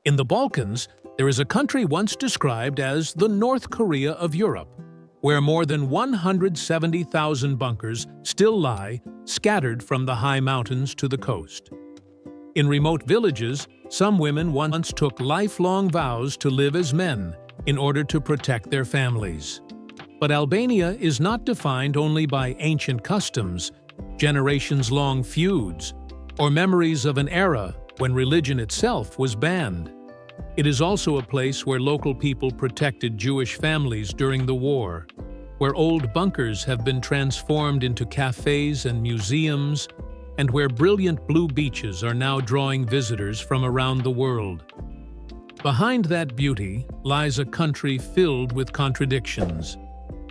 In the Balkans, there is a country once described as the North Korea of Europe, where more than 170,000 bunkers still lie scattered from the high mountains to the coast. In remote villages, some women once took lifelong vows to live as men in order to protect their families. But Albania is not defined only by ancient customs, generations-long feuds, or memories of an era when religion itself was banned. It is also a place where local people protected Jewish families during the war, where old bunkers have been transformed into cafes and museums, and where brilliant blue beaches are now drawing visitors from around the world. Behind that beauty lies a country filled with contradictions.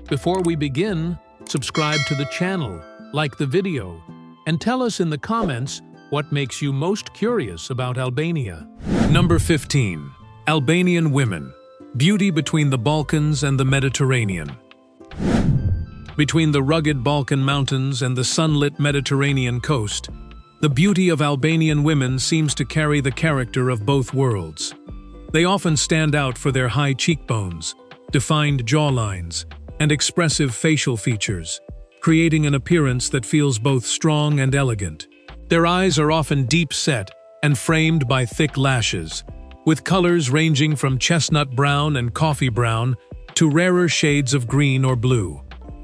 Before we begin, subscribe to the channel, like the video, and tell us in the comments what makes you most curious about Albania. Number 15. Albanian women. Beauty between the Balkans and the Mediterranean. Between the rugged Balkan mountains and the sunlit Mediterranean coast, the beauty of Albanian women seems to carry the character of both worlds. They often stand out for their high cheekbones, defined jawlines, and expressive facial features, creating an appearance that feels both strong and elegant. Their eyes are often deep-set and framed by thick lashes, with colors ranging from chestnut brown and coffee brown to rarer shades of green or blue.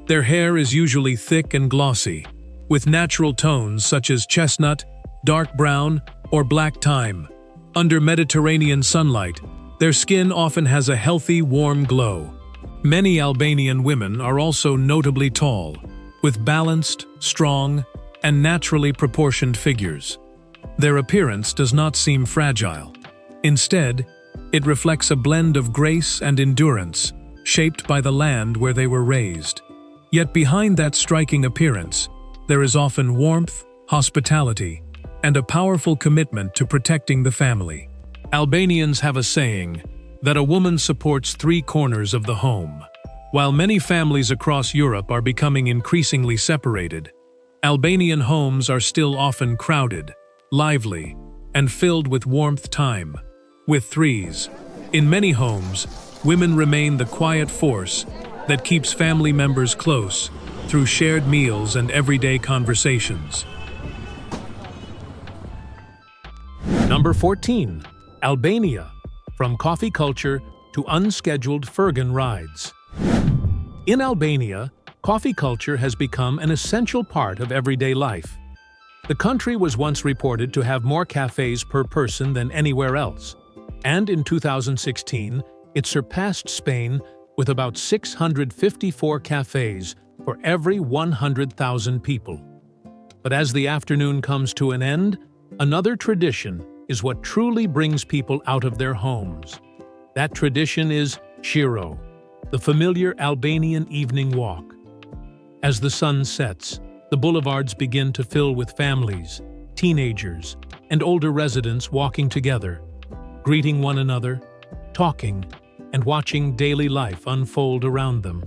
Their hair is usually thick and glossy, with natural tones such as chestnut, dark brown, or black thyme. Under Mediterranean sunlight, their skin often has a healthy, warm glow. Many Albanian women are also notably tall, with balanced, strong, and naturally proportioned figures. Their appearance does not seem fragile. Instead, it reflects a blend of grace and endurance, shaped by the land where they were raised. Yet behind that striking appearance, there is often warmth, hospitality, and a powerful commitment to protecting the family. Albanians have a saying that a woman supports three corners of the home. While many families across Europe are becoming increasingly separated, Albanian homes are still often crowded, lively, and filled with warmth time. With threes, in many homes, women remain the quiet force that keeps family members close through shared meals and everyday conversations. Number 14. Albania. From coffee culture to unscheduled Furgon rides. In Albania, coffee culture has become an essential part of everyday life. The country was once reported to have more cafes per person than anywhere else, and in 2016, it surpassed Spain with about 654 cafes for every 100,000 people. But as the afternoon comes to an end, another tradition is what truly brings people out of their homes. That tradition is Shiro, the familiar Albanian evening walk. As the sun sets, the boulevards begin to fill with families, teenagers, and older residents walking together, greeting one another, talking, and watching daily life unfold around them.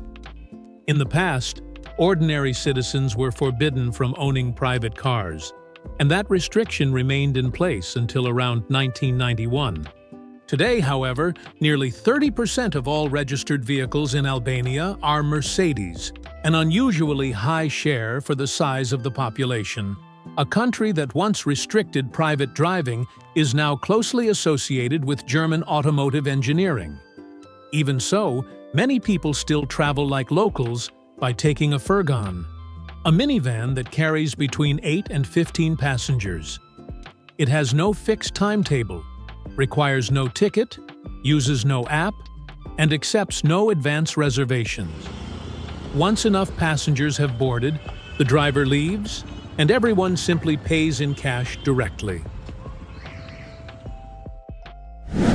In the past, ordinary citizens were forbidden from owning private cars, and that restriction remained in place until around 1991. Today, however, nearly 30% of all registered vehicles in Albania are Mercedes, an unusually high share for the size of the population. A country that once restricted private driving is now closely associated with German automotive engineering. Even so, many people still travel like locals by taking a Furgon, a minivan that carries between 8 and 15 passengers. It has no fixed timetable, requires no ticket, uses no app, and accepts no advance reservations. Once enough passengers have boarded, the driver leaves, and everyone simply pays in cash directly.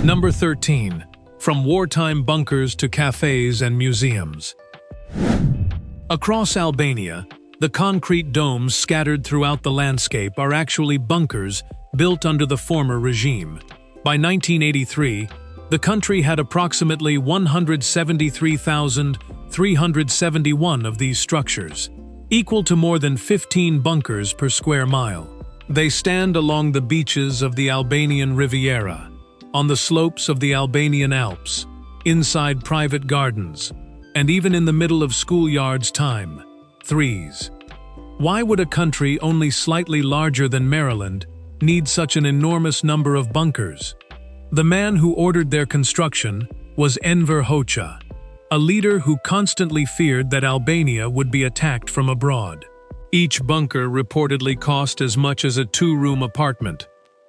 Number 13. From wartime bunkers to cafes and museums. Across Albania, the concrete domes scattered throughout the landscape are actually bunkers built under the former regime. By 1983, the country had approximately 173,371 of these structures, equal to more than 15 bunkers per square mile. They stand along the beaches of the Albanian Riviera, on the slopes of the Albanian Alps, inside private gardens, and even in the middle of schoolyards time. 3s. Why would a country only slightly larger than Maryland need such an enormous number of bunkers? The man who ordered their construction was Enver Hoxha, a leader who constantly feared that Albania would be attacked from abroad. Each bunker reportedly cost as much as a 2-room apartment,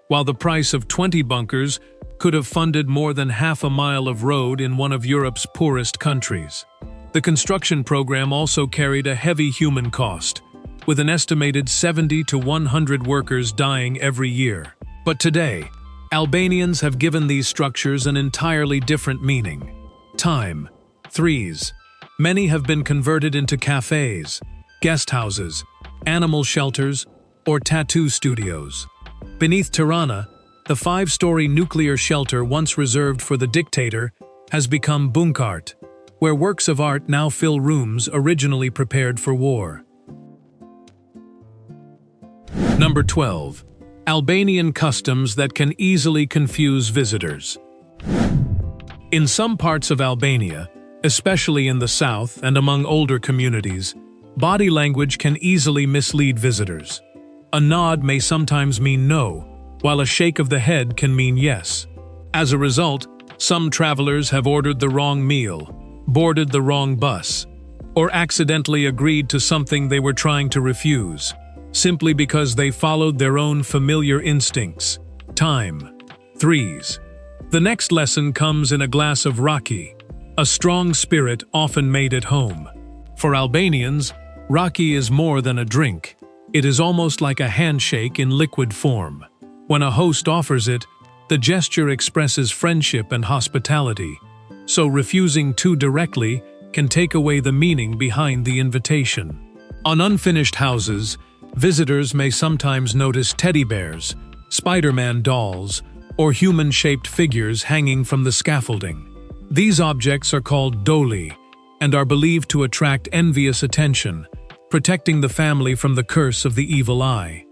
while the price of 20 bunkers could have funded more than half a mile of road in one of Europe's poorest countries. The construction program also carried a heavy human cost, with an estimated 70 to 100 workers dying every year. But today, Albanians have given these structures an entirely different meaning. Time. 3s. Many have been converted into cafés, guest houses, animal shelters, or tattoo studios. Beneath Tirana, the 5-story nuclear shelter once reserved for the dictator has become bunkart, where works of art now fill rooms originally prepared for war. Number 12. Albanian customs that can easily confuse visitors. In some parts of Albania, especially in the south and among older communities, body language can easily mislead visitors. A nod may sometimes mean no, while a shake of the head can mean yes. As a result, some travelers have ordered the wrong meal, boarded the wrong bus, or accidentally agreed to something they were trying to refuse, simply because they followed their own familiar instincts. Time. 3s. The next lesson comes in a glass of raki, a strong spirit often made at home. For Albanians, raki is more than a drink. It is almost like a handshake in liquid form. When a host offers it, the gesture expresses friendship and hospitality, so refusing too directly can take away the meaning behind the invitation. On unfinished houses, visitors may sometimes notice teddy bears, Spider-Man dolls, or human-shaped figures hanging from the scaffolding. These objects are called doli and are believed to attract envious attention, protecting the family from the curse of the evil eye.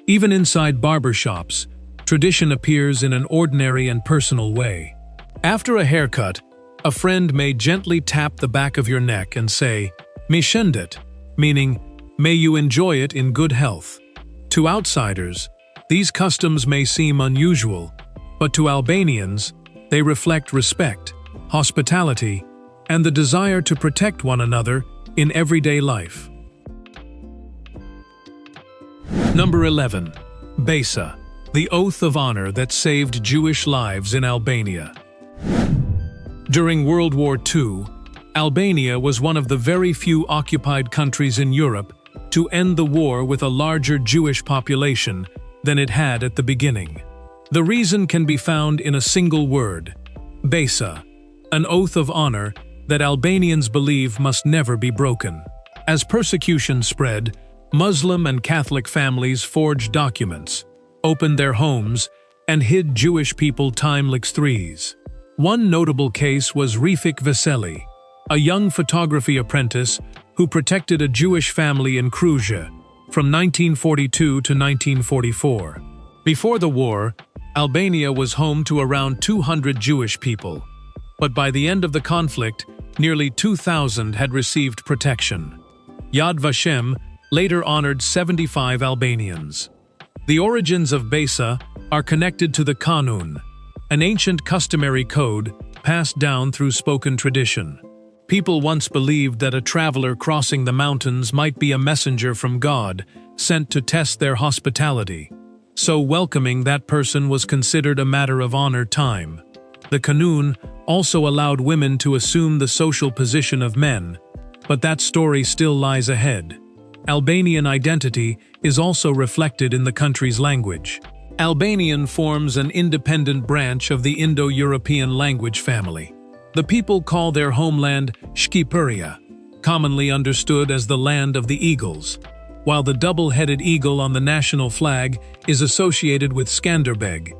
Even inside barbershops, tradition appears in an ordinary and personal way. After a haircut, a friend may gently tap the back of your neck and say, "Mi shëndet," meaning, "May you enjoy it in good health." To outsiders, these customs may seem unusual, but to Albanians, they reflect respect, hospitality, and the desire to protect one another in everyday life. Number 11. Besa, the oath of honor that saved Jewish lives in Albania. During World War II, Albania was one of the very few occupied countries in Europe to end the war with a larger Jewish population than it had at the beginning. The reason can be found in a single word: Besa, an oath of honor that Albanians believe must never be broken. As persecution spread, Muslim and Catholic families forged documents, opened their homes, and hid Jewish people timeless 3s. One notable case was Refik Veseli, a young photography apprentice who protected a Jewish family in Kruzhe from 1942 to 1944. Before the war, Albania was home to around 200 Jewish people, but by the end of the conflict, nearly 2,000 had received protection. Yad Vashem later honored 75 Albanians. The origins of Besa are connected to the Kanun, an ancient customary code passed down through spoken tradition. People once believed that a traveler crossing the mountains might be a messenger from God, sent to test their hospitality. So welcoming that person was considered a matter of honor. Time. The Kanun also allowed women to assume the social position of men, but that story still lies ahead. Albanian identity is also reflected in the country's language. Albanian forms an independent branch of the Indo-European language family. The people call their homeland Shqiperia, commonly understood as the land of the eagles, while the double-headed eagle on the national flag is associated with Skanderbeg,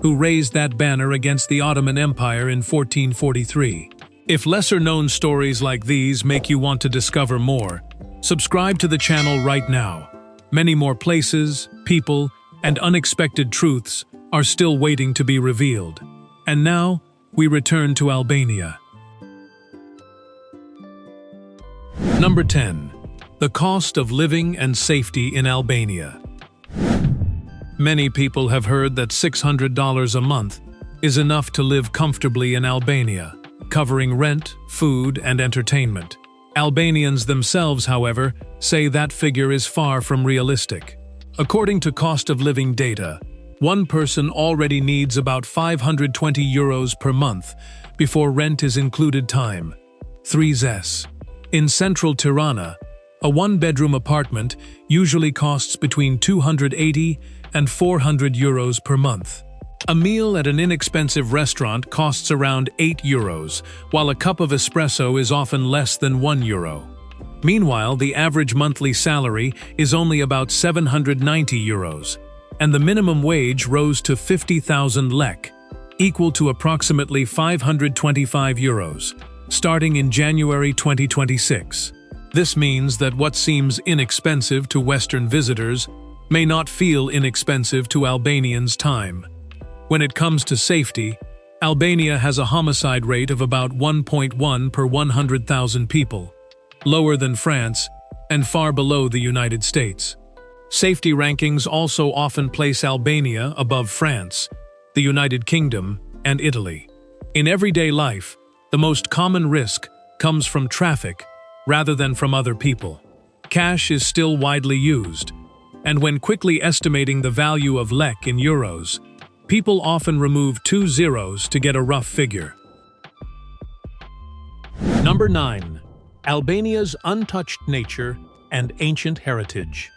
who raised that banner against the Ottoman Empire in 1443. If lesser-known stories like these make you want to discover more, subscribe to the channel right now. Many more places, people, and unexpected truths are still waiting to be revealed. And now, we return to Albania. Number 10. The cost of living and safety in Albania. Many people have heard that $600 a month is enough to live comfortably in Albania, covering rent, food, and entertainment. Albanians themselves, however, say that figure is far from realistic. According to cost of living data, one person already needs about 520 euros per month before rent is included. Time 3 zes. In central Tirana, a one-bedroom apartment usually costs between 280 and 400 euros per month. A meal at an inexpensive restaurant costs around 8 euros, while a cup of espresso is often less than 1 euro. Meanwhile, the average monthly salary is only about 790 euros, and the minimum wage rose to 50,000 lek, equal to approximately 525 euros, starting in January 2026. This means that what seems inexpensive to Western visitors may not feel inexpensive to Albanians' time. When it comes to safety, Albania has a homicide rate of about 1.1 per 100,000 people, lower than France and far below the United States. Safety rankings also often place Albania above France, the United Kingdom, and Italy. In everyday life, the most common risk comes from traffic rather than from other people. Cash is still widely used, and when quickly estimating the value of lek in euros, people often remove 2 zeros to get a rough figure. Number 9. Albania's untouched nature and ancient heritage.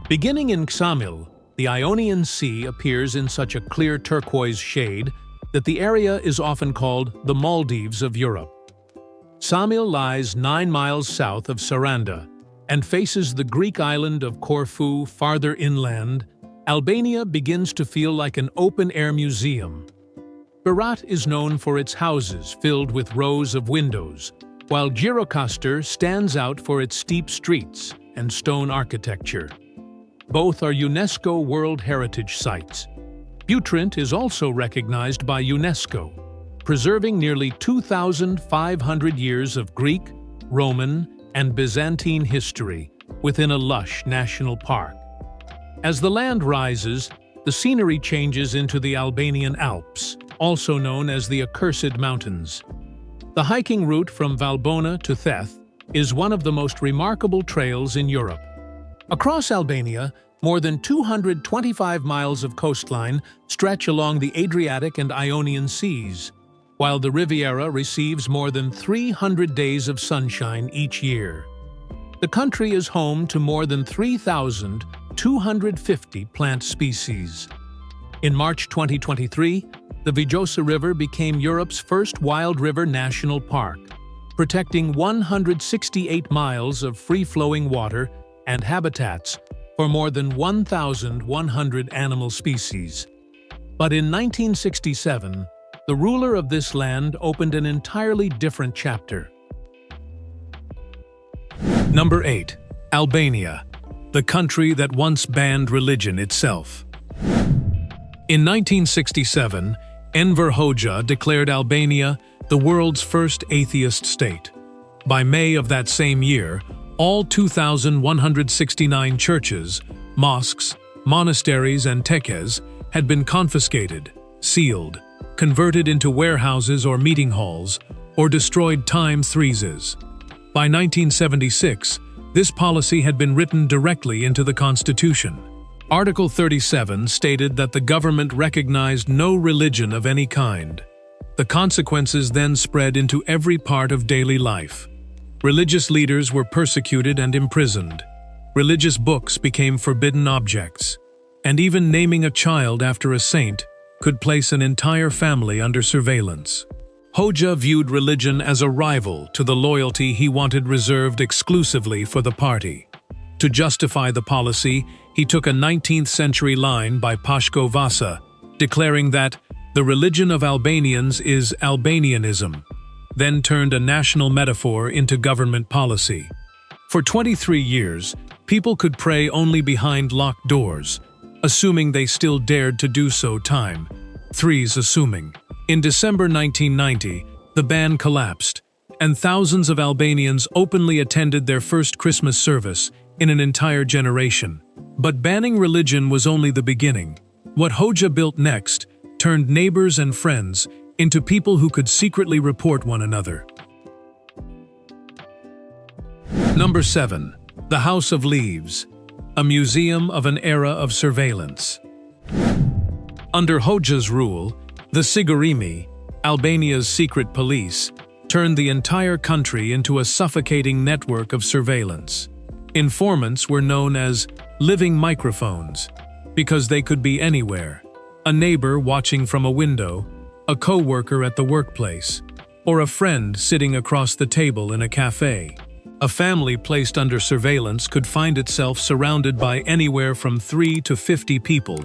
Beginning in Ksamil, the Ionian Sea appears in such a clear turquoise shade that the area is often called the Maldives of Europe. Ksamil lies 9 miles south of Saranda and faces the Greek island of Corfu farther inland. Albania begins to feel like an open-air museum. Berat is known for its houses filled with rows of windows, while Gjirokastër stands out for its steep streets and stone architecture. Both are UNESCO World Heritage Sites. Butrint is also recognized by UNESCO, preserving nearly 2,500 years of Greek, Roman, and Byzantine history within a lush national park. As the land rises, the scenery changes into the Albanian Alps, also known as the Accursed Mountains. The hiking route from Valbona to Theth is one of the most remarkable trails in Europe. Across Albania, more than 225 miles of coastline stretch along the Adriatic and Ionian Seas, while the Riviera receives more than 300 days of sunshine each year. The country is home to more than 3,250 plant species. In March 2023, the Vjosa River became Europe's first wild river national park, protecting 168 miles of free-flowing water and habitats for more than 1,100 animal species. But in 1967, the ruler of this land opened an entirely different chapter. Number 8. Albania, the country that once banned religion itself. In 1967, Enver Hoxha declared Albania the world's first atheist state. By May of that same year, all 2,169 churches, mosques, monasteries, and tekkes had been confiscated, sealed, converted into warehouses or meeting halls, or destroyed time threeses. By 1976, this policy had been written directly into the Constitution. Article 37 stated that the government recognized no religion of any kind. The consequences then spread into every part of daily life. Religious leaders were persecuted and imprisoned. Religious books became forbidden objects. And even naming a child after a saint could place an entire family under surveillance. Hoxha viewed religion as a rival to the loyalty he wanted reserved exclusively for the party. To justify the policy, he took a 19th-century line by Pashko Vasa, declaring that the religion of Albanians is Albanianism, then turned a national metaphor into government policy. For 23 years, people could pray only behind locked doors, assuming they still dared to do so. Time Threes assuming. In December 1990, the ban collapsed, and thousands of Albanians openly attended their first Christmas service in an entire generation. But banning religion was only the beginning. What Hoxha built next turned neighbors and friends into people who could secretly report one another. Number 7. The House of Leaves, a museum of an era of surveillance. Under Hoxha's rule, the Sigurimi, Albania's secret police, turned the entire country into a suffocating network of surveillance. Informants were known as living microphones because they could be anywhere: a neighbor watching from a window, a co-worker at the workplace, or a friend sitting across the table in a cafe. A family placed under surveillance could find itself surrounded by anywhere from 3 to 50 people,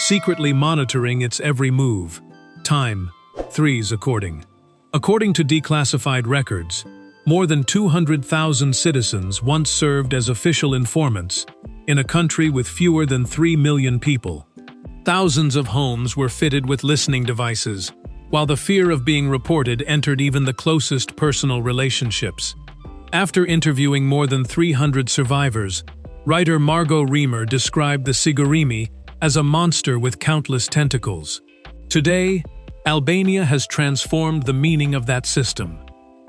secretly monitoring its every move. Time, threes according. According to declassified records, more than 200,000 citizens once served as official informants in a country with fewer than 3 million people. Thousands of homes were fitted with listening devices, while the fear of being reported entered even the closest personal relationships. After interviewing more than 300 survivors, writer Margot Reamer described the Sigurimi as a monster with countless tentacles. Today, Albania has transformed the meaning of that system.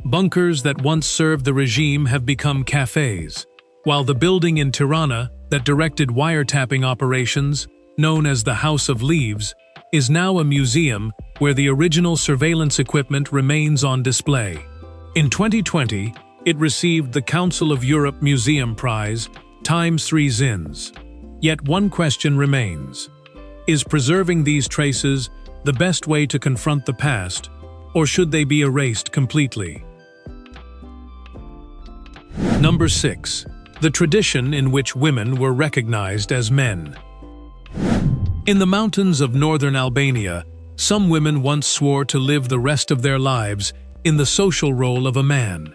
Bunkers that once served the regime have become cafés, while the building in Tirana that directed wiretapping operations, known as the House of Leaves, is now a museum where the original surveillance equipment remains on display. In 2020, it received the Council of Europe Museum Prize ×3 zins. Yet one question remains: is preserving these traces the best way to confront the past, or should they be erased completely? Number 6. The tradition in which women were recognized as men. In the mountains of northern Albania, some women once swore to live the rest of their lives in the social role of a man.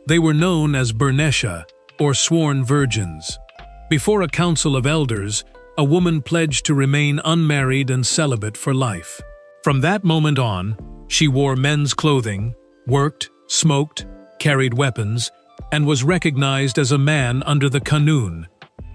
They were known as Bernesha, or sworn virgins. Before a council of elders, a woman pledged to remain unmarried and celibate for life. From that moment on, she wore men's clothing, worked, smoked, carried weapons, and was recognized as a man under the Kanun,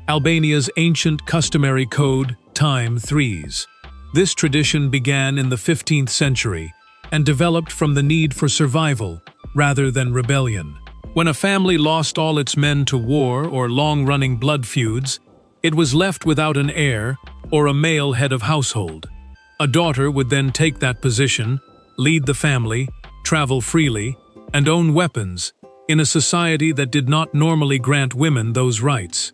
Albania's ancient customary code, time threes. This tradition began in the 15th century and developed from the need for survival rather than rebellion. When a family lost all its men to war or long-running blood feuds, it was left without an heir or a male head of household. A daughter would then take that position, lead the family, travel freely, and own weapons in a society that did not normally grant women those rights.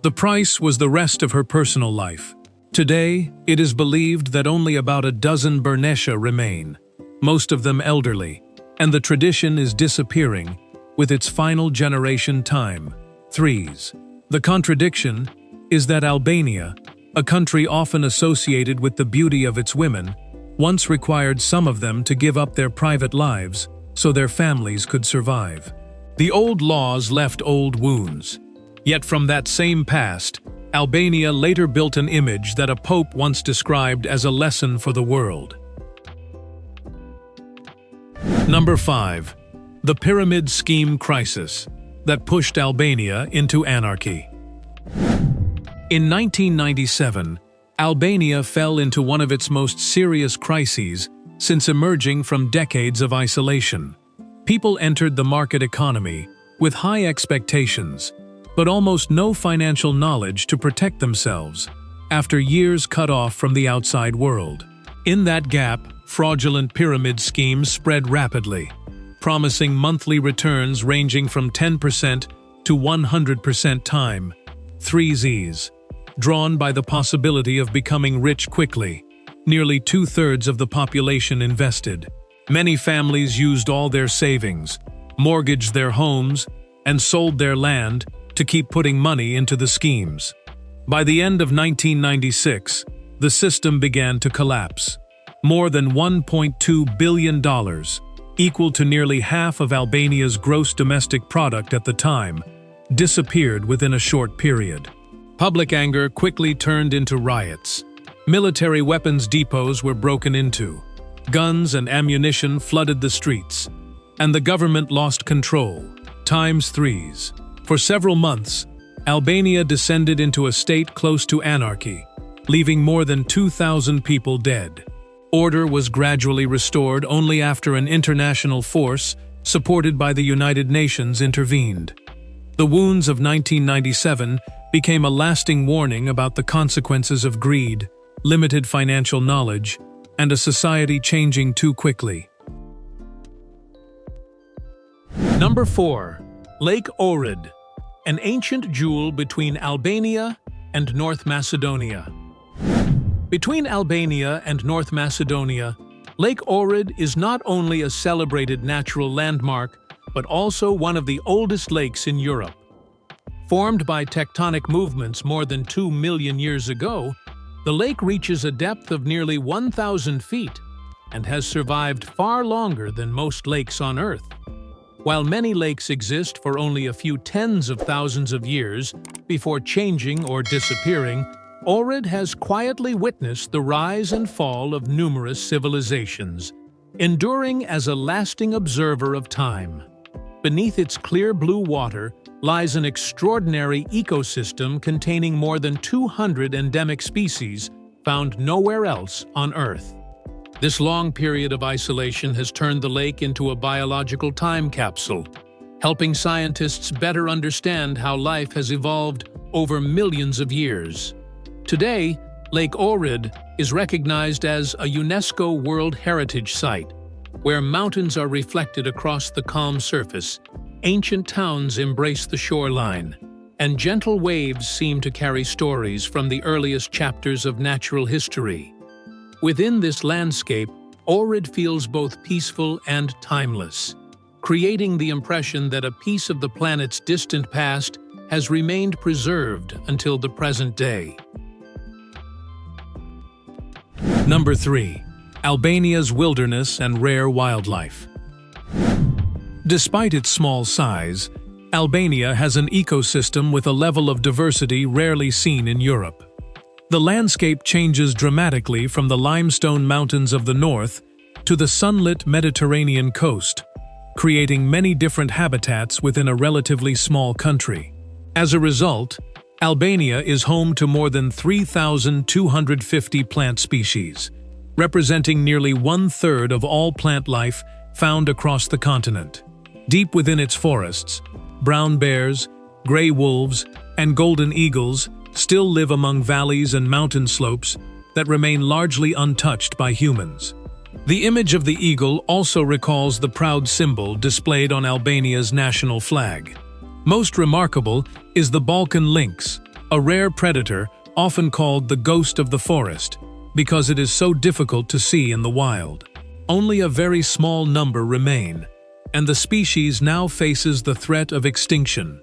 The price was the rest of her personal life. Today, it is believed that only about a dozen Bernesha remain, most of them elderly, and the tradition is disappearing with its final generation time, threes. The contradiction is that Albania, a country often associated with the beauty of its women, once required some of them to give up their private lives so their families could survive. The old laws left old wounds. Yet from that same past, Albania later built an image that a pope once described as a lesson for the world. Number 5. The Pyramid Scheme Crisis that pushed Albania into anarchy. In 1997, Albania fell into one of its most serious crises since emerging from decades of isolation. People entered the market economy with high expectations, but almost no financial knowledge to protect themselves after years cut off from the outside world. In that gap, fraudulent pyramid schemes spread rapidly, promising monthly returns ranging from 10% to 100% time, 3Zs, drawn by the possibility of becoming rich quickly. Nearly 2/3 of the population invested. Many families used all their savings, mortgaged their homes, and sold their land to keep putting money into the schemes. By the end of 1996, the system began to collapse. More than $1.2 billion, equal to nearly half of Albania's gross domestic product at the time, disappeared within a short period. Public anger quickly turned into riots. Military weapons depots were broken into. Guns and ammunition flooded the streets, and the government lost control, times threes. For several months, Albania descended into a state close to anarchy, leaving more than 2,000 people dead. Order was gradually restored only after an international force, supported by the United Nations, intervened. The wounds of 1997 became a lasting warning about the consequences of greed, limited financial knowledge, and a society changing too quickly. Number 4. Lake Ohrid, an ancient jewel between Albania and North Macedonia. Between Albania and North Macedonia, Lake Ohrid is not only a celebrated natural landmark, but also one of the oldest lakes in Europe. Formed by tectonic movements more than 2 million years ago, the lake reaches a depth of nearly 1,000 feet and has survived far longer than most lakes on Earth. While many lakes exist for only a few tens of thousands of years before changing or disappearing, Ohrid has quietly witnessed the rise and fall of numerous civilizations, enduring as a lasting observer of time. Beneath its clear blue water lies an extraordinary ecosystem containing more than 200 endemic species found nowhere else on Earth. This long period of isolation has turned the lake into a biological time capsule, helping scientists better understand how life has evolved over millions of years. Today, Lake Ohrid is recognized as a UNESCO World Heritage Site, where mountains are reflected across the calm surface, ancient towns embrace the shoreline, and gentle waves seem to carry stories from the earliest chapters of natural history. Within this landscape, Ohrid feels both peaceful and timeless, creating the impression that a piece of the planet's distant past has remained preserved until the present day. Number 3. Albania's wilderness and rare wildlife. Despite its small size, Albania has an ecosystem with a level of diversity rarely seen in Europe. The landscape changes dramatically from the limestone mountains of the north to the sunlit Mediterranean coast, creating many different habitats within a relatively small country. As a result, Albania is home to more than 3,250 plant species, representing nearly 1/3 of all plant life found across the continent. Deep within its forests, brown bears, gray wolves, and golden eagles still live among valleys and mountain slopes that remain largely untouched by humans. The image of the eagle also recalls the proud symbol displayed on Albania's national flag. Most remarkable is the Balkan lynx, a rare predator often called the ghost of the forest, because it is so difficult to see in the wild. Only a very small number remain, and the species now faces the threat of extinction.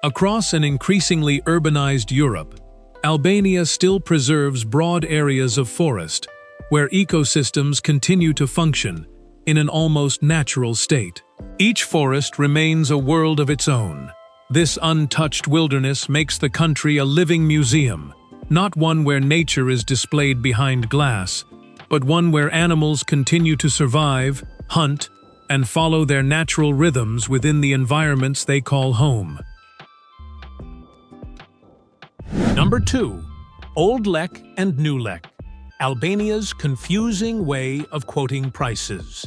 Across an increasingly urbanized Europe, Albania still preserves broad areas of forest, where ecosystems continue to function in an almost natural state. Each forest remains a world of its own. This untouched wilderness makes the country a living museum, not one where nature is displayed behind glass, but one where animals continue to survive, hunt, and follow their natural rhythms within the environments they call home. Number 2. Old Lek and New Lek, Albania's confusing way of quoting prices.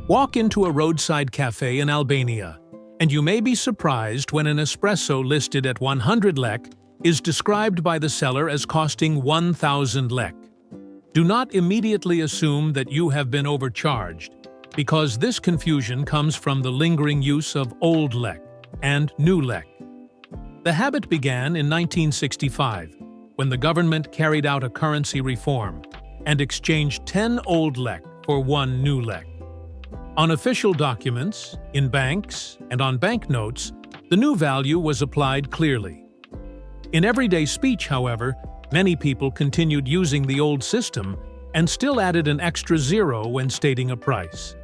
Walk into a roadside cafe in Albania, and you may be surprised when an espresso listed at 100 lek is described by the seller as costing 1,000 lek. Do not immediately assume that you have been overcharged, because this confusion comes from the lingering use of Old Lek and New Lek. The habit began in 1965, when the government carried out a currency reform and exchanged 10 Old Lek for 1 New Lek. On official documents, in banks, and on banknotes, the new value was applied clearly. In everyday speech, however, many people continued using the old system and still added an extra zero when stating a price.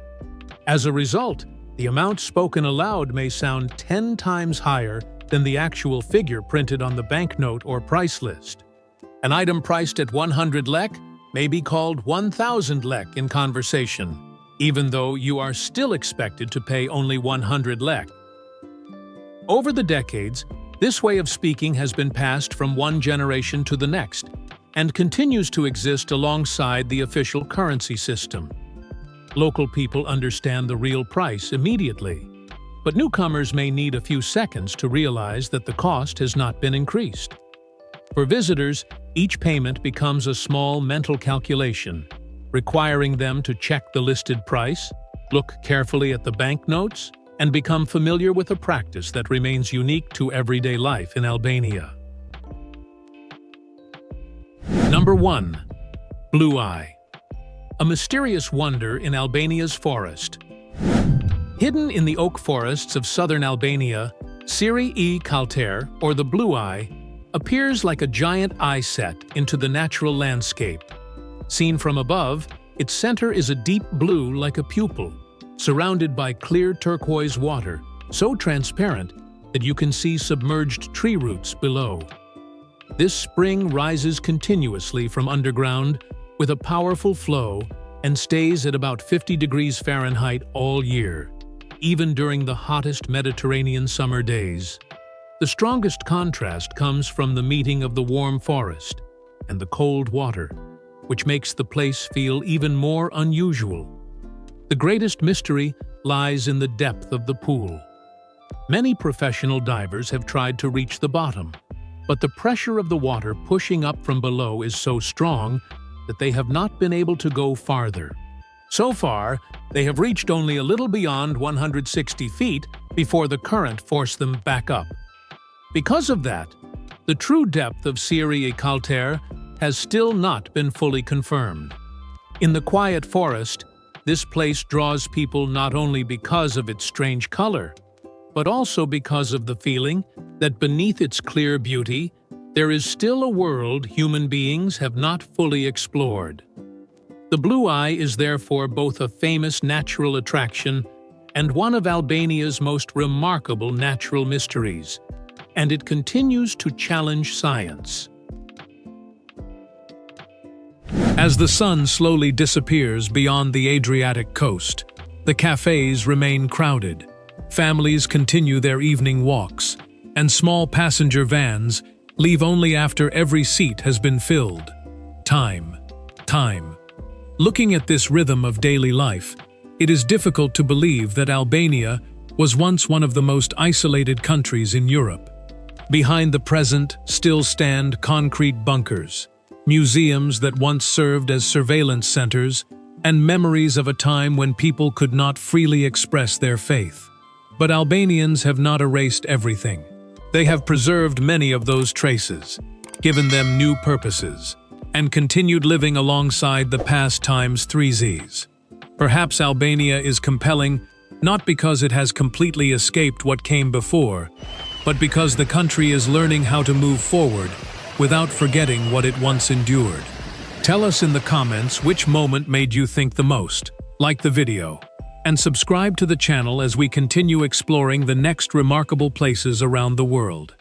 As a result, the amount spoken aloud may sound 10 times higher than the actual figure printed on the banknote or price list. An item priced at 100 lek may be called 1,000 lek in conversation, even though you are still expected to pay only 100 lek. Over the decades, this way of speaking has been passed from one generation to the next and continues to exist alongside the official currency system. Local people understand the real price immediately, but newcomers may need a few seconds to realize that the cost has not been increased. For visitors, each payment becomes a small mental calculation, requiring them to check the listed price, look carefully at the banknotes, and become familiar with a practice that remains unique to everyday life in Albania. Number 1. Blue Eye. A mysterious wonder in Albania's forest. Hidden in the oak forests of southern Albania, Siri e Kalter, or the Blue Eye, appears like a giant eye set into the natural landscape. Seen from above, its center is a deep blue like a pupil, surrounded by clear turquoise water, so transparent that you can see submerged tree roots below. This spring rises continuously from underground with a powerful flow and stays at about 50 degrees Fahrenheit all year, even during the hottest Mediterranean summer days. The strongest contrast comes from the meeting of the warm forest and the cold water, which makes the place feel even more unusual. The greatest mystery lies in the depth of the pool. Many professional divers have tried to reach the bottom, but the pressure of the water pushing up from below is so strong that they have not been able to go farther. So far, they have reached only a little beyond 160 feet before the current forced them back up. Because of that, the true depth of Siri e Kalter has still not been fully confirmed. In the quiet forest, this place draws people not only because of its strange color, but also because of the feeling that beneath its clear beauty, there is still a world human beings have not fully explored. The Blue Eye is therefore both a famous natural attraction and one of Albania's most remarkable natural mysteries, and it continues to challenge science. As the sun slowly disappears beyond the Adriatic coast, the cafés remain crowded. Families continue their evening walks, and small passenger vans leave only after every seat has been filled. Time. Looking at this rhythm of daily life, it is difficult to believe that Albania was once one of the most isolated countries in Europe. Behind the present still stand concrete bunkers, museums that once served as surveillance centers, and memories of a time when people could not freely express their faith. But Albanians have not erased everything. They have preserved many of those traces, given them new purposes, and continued living alongside the past time's 3Zs. Perhaps Albania is compelling not because it has completely escaped what came before, but because the country is learning how to move forward without forgetting what it once endured. Tell us in the comments which moment made you think the most. Like the video, and subscribe to the channel as we continue exploring the next remarkable places around the world.